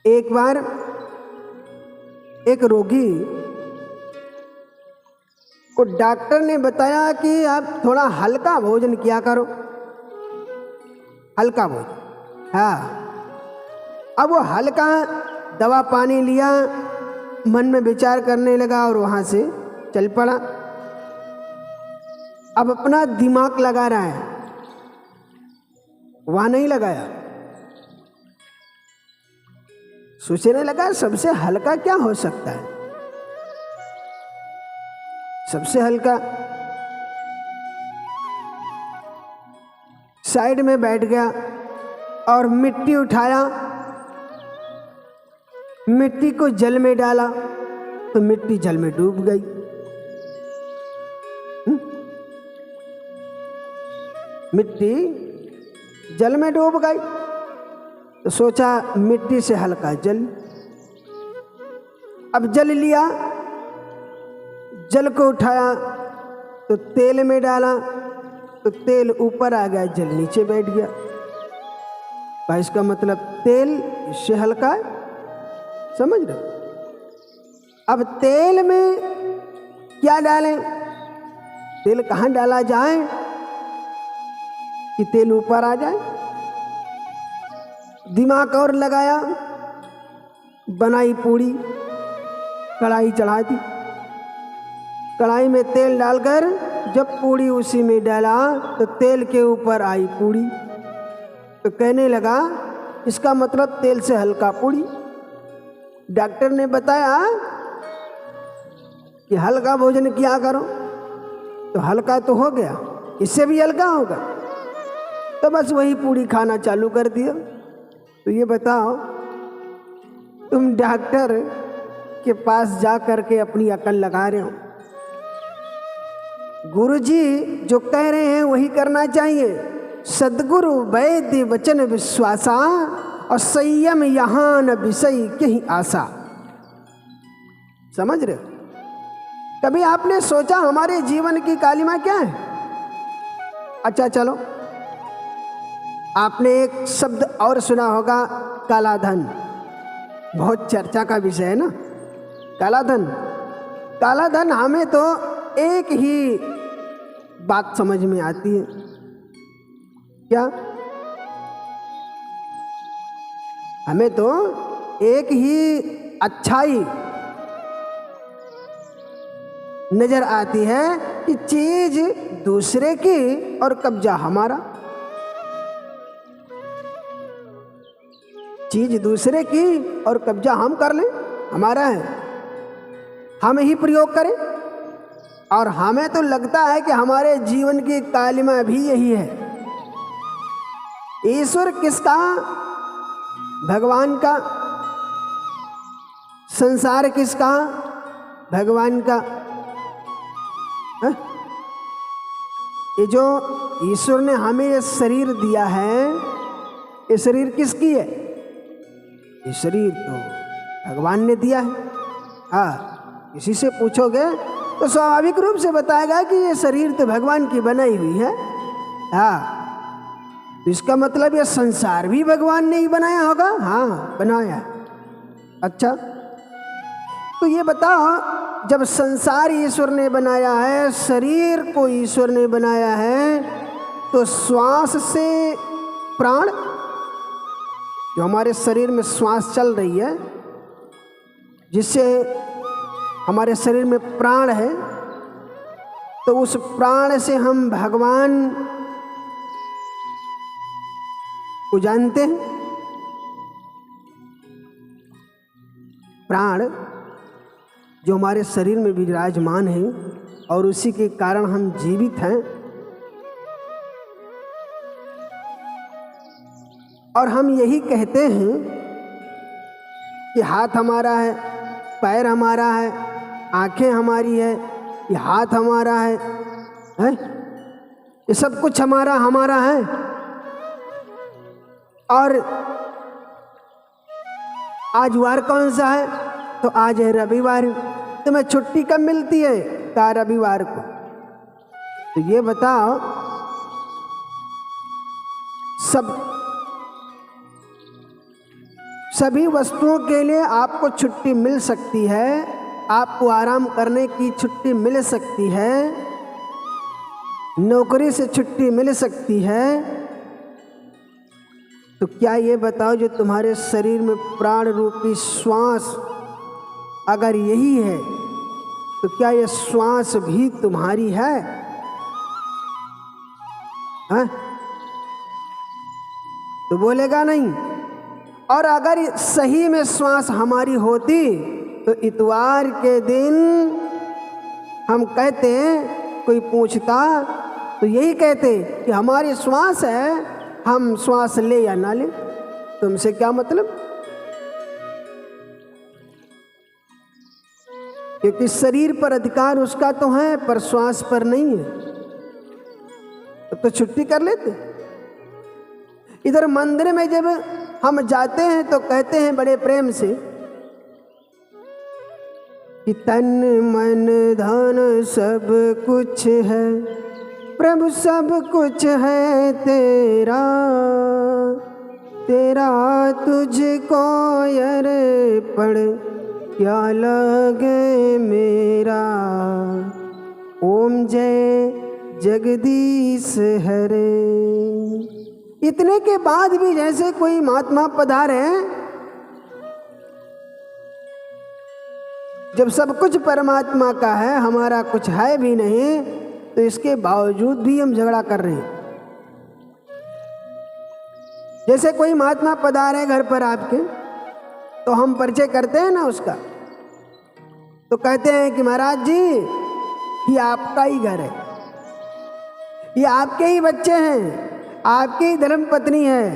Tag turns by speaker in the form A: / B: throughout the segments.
A: एक बार एक रोगी को डॉक्टर ने बताया कि आप थोड़ा हल्का भोजन किया करो, हल्का भोजन। हाँ, अब वो हल्का दवा पानी लिया, मन में विचार करने लगा और वहाँ से चल पड़ा। अब अपना दिमाग लगा रहा है, वहाँ नहीं लगाया। सोचने लगा सबसे हल्का क्या हो सकता है, सबसे हल्का। साइड में बैठ गया और मिट्टी उठाया, मिट्टी को जल में डाला तो मिट्टी जल में डूब गई। मिट्टी जल में डूब गई तो सोचा मिट्टी से हल्का जल। अब जल लिया, जल को उठाया तो तेल में डाला तो तेल ऊपर आ गया, जल नीचे बैठ गया। भाई इसका मतलब तेल इससे हल्का है, समझ रहे? अब तेल में क्या डालें, तेल कहाँ डाला जाए कि तेल ऊपर आ जाए? दिमाग और लगाया, बनाई पूड़ी, कढ़ाई चढ़ा दी, कढ़ाई में तेल डालकर जब पूड़ी उसी में डाला तो तेल के ऊपर आई पूड़ी, तो कहने लगा इसका मतलब तेल से हल्का पूड़ी। डॉक्टर ने बताया कि हल्का भोजन किया करो, तो हल्का तो हो गया, इससे भी हल्का होगा, तो बस वही पूड़ी खाना चालू कर दिया। तो ये बताओ, तुम डॉक्टर के पास जा करके अपनी अकल लगा रहे हो, गुरुजी जो कह रहे हैं वही करना चाहिए। सद्गुरु वैद्य वचन विश्वासा और संयम यहाँ न विषय के ही आशा। समझ रहे हो? कभी आपने सोचा हमारे जीवन की कालिमा क्या है? अच्छा चलो, आपने एक शब्द और सुना होगा, काला धन। बहुत चर्चा का विषय है ना काला धन। काला धन हमें तो एक ही बात समझ में आती है, क्या? हमें तो एक ही अच्छाई नजर आती है कि चीज दूसरे की और कब्जा हमारा। चीज दूसरे की और कब्जा हम कर लें, हमारा है, हम ही प्रयोग करें। और हमें तो लगता है कि हमारे जीवन की कालिमा भी यही है। ईश्वर किसका? भगवान का। संसार किसका? भगवान का। है? ये जो ईश्वर ने हमें ये शरीर दिया है, ये शरीर किसकी है? ये शरीर तो भगवान ने दिया है। हाँ, किसी से पूछोगे तो स्वाभाविक रूप से बताएगा कि ये शरीर तो भगवान की बनाई हुई है। हाँ, तो इसका मतलब ये संसार भी भगवान ने ही बनाया होगा। हाँ, बनाया। अच्छा, तो ये बताओ, जब संसार ईश्वर ने बनाया है, शरीर को ईश्वर ने बनाया है, तो श्वास से प्राण, जो हमारे शरीर में श्वास चल रही है, जिससे हमारे शरीर में प्राण है, तो उस प्राण से हम भगवान को जानते हैं। प्राण जो हमारे शरीर में विराजमान है और उसी के कारण हम जीवित हैं। और हम यही कहते हैं कि हाथ हमारा है, पैर हमारा है, आंखें हमारी है, ये हाथ हमारा है, ये सब कुछ हमारा हमारा है। और आज वार कौन सा है? तो आज है रविवार। तुम्हें छुट्टी कब मिलती है? का रविवार को। तो ये बताओ, सभी वस्तुओं के लिए आपको छुट्टी मिल सकती है, आपको आराम करने की छुट्टी मिल सकती है, नौकरी से छुट्टी मिल सकती है, तो क्या ये बताओ जो तुम्हारे शरीर में प्राण रूपी श्वास अगर यही है तो क्या ये श्वास भी तुम्हारी है? हाँ? तो बोलेगा नहीं। और अगर सही में श्वास हमारी होती तो इतवार के दिन हम कहते, कोई पूछता तो यही कहते कि हमारी श्वास है, हम श्वास ले या ना ले, तुमसे क्या मतलब? क्योंकि शरीर पर अधिकार उसका तो है पर श्वास पर नहीं है, तो छुट्टी कर लेते। इधर मंदिर में जब हम जाते हैं तो कहते हैं बड़े प्रेम से कि तन मन धन सब कुछ है प्रभु, सब कुछ है तेरा, तेरा तुझको अर्पण क्या लगे मेरा। ओम जय जगदीश हरे। इतने के बाद भी जैसे कोई महात्मा पधारे, जब सब कुछ परमात्मा का है, हमारा कुछ है भी नहीं, तो इसके बावजूद भी हम झगड़ा कर रहे हैं। जैसे कोई महात्मा पधारे घर पर आपके, तो हम परिचय करते हैं ना उसका, तो कहते हैं कि महाराज जी ये आपका ही घर है, ये आपके ही बच्चे हैं, आपकी ही धर्म पत्नी है,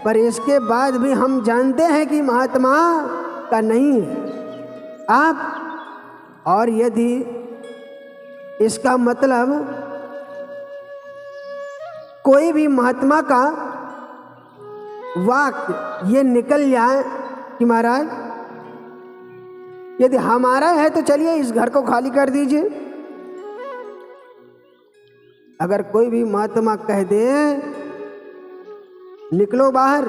A: पर इसके बाद भी हम जानते हैं कि महात्मा का नहीं है आप। और यदि इसका मतलब कोई भी महात्मा का वाक्य ये निकल जाए कि महाराज यदि हमारा है तो चलिए इस घर को खाली कर दीजिए, अगर कोई भी महात्मा कह दे निकलो बाहर,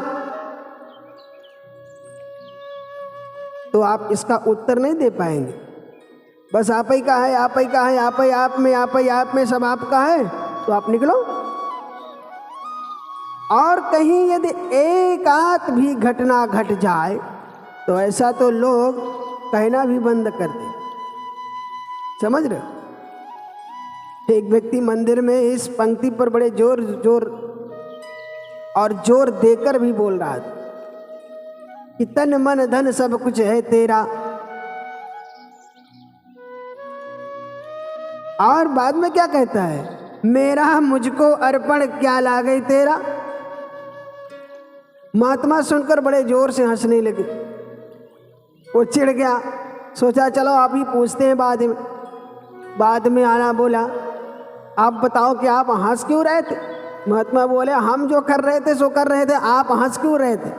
A: तो आप इसका उत्तर नहीं दे पाएंगे। बस आप ही का है, आप ही का है, आप ही आप में, आप ही आप में, सब आपका है, तो आप निकलो। और कहीं यदि एक आध भी घटना घट जाए तो ऐसा तो लोग कहना भी बंद कर दे। समझ रहे हो? एक व्यक्ति मंदिर में इस पंक्ति पर बड़े जोर जोर और जोर देकर भी बोल रहा था कि तन मन धन सब कुछ है तेरा, और बाद में क्या कहता है, मेरा मुझको अर्पण क्या लागे तेरा। महात्मा सुनकर बड़े जोर से हंसने लगे, वो चिढ़ गया, सोचा चलो आप ही पूछते हैं बाद में आना। बोला आप बताओ कि आप हंस क्यों रहे थे? महात्मा बोले हम जो कर रहे थे सो कर रहे थे, आप हंस क्यों रहे थे?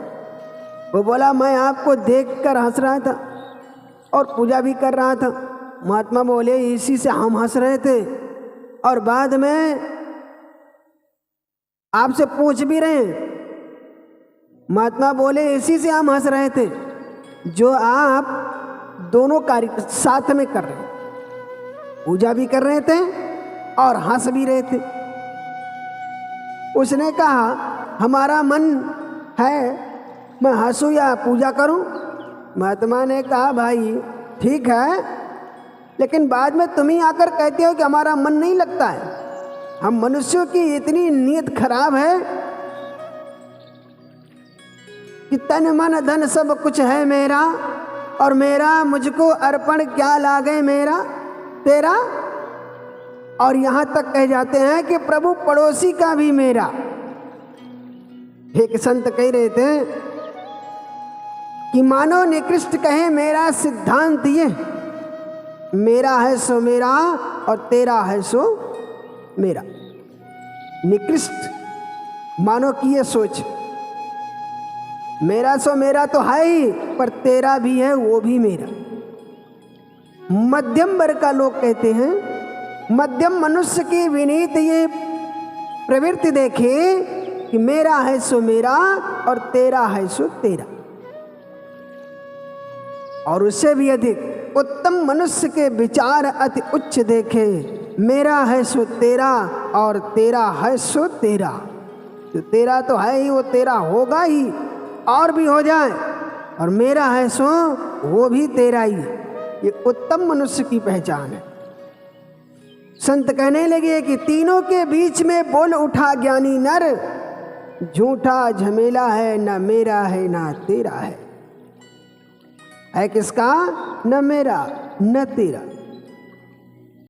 A: वो बोला मैं आपको देखकर हंस रहा था और पूजा भी कर रहा था। महात्मा बोले इसी से हम हंस रहे थे, और बाद में आपसे पूछ भी रहे हैं। महात्मा बोले इसी से हम हंस रहे थे जो आप दोनों कार्य साथ में कर रहे, पूजा भी कर रहे थे और हंस भी रहे थे। उसने कहा हमारा मन है मैं हंसूं या पूजा करूं? महात्मा ने कहा भाई ठीक है, लेकिन बाद में तुम ही आकर कहते हो कि हमारा मन नहीं लगता है। हम मनुष्यों की इतनी नीयत खराब है कि तन मन धन सब कुछ है मेरा, और मेरा मुझको अर्पण क्या लागे मेरा तेरा। और यहाँ तक कह जाते हैं कि प्रभु पड़ोसी का भी मेरा। एक संत कह रहे थे कि मानो निकृष्ट कहे मेरा सिद्धांत ये, मेरा है सो मेरा और तेरा है सो मेरा। निकृष्ट मानो कि ये सोच, मेरा सो मेरा तो है ही, पर तेरा भी है वो भी मेरा। मध्यम वर्ग का लोग कहते हैं, मध्यम मनुष्य की विनीत ये प्रवृत्ति देखे कि मेरा है सो मेरा और तेरा है सो तेरा। और उससे भी अधिक उत्तम मनुष्य के विचार अति उच्च देखे। मेरा है सो तेरा और तेरा है सो तेरा। जो तेरा तो है ही वो तेरा होगा ही, और भी हो जाए, और मेरा है सो वो भी तेरा ही। ये उत्तम मनुष्य की पहचान है। संत कहने लगे कि तीनों के बीच में बोल उठा ज्ञानी नर, झूठा झमेला है, न मेरा है न तेरा है किसका? न मेरा न तेरा।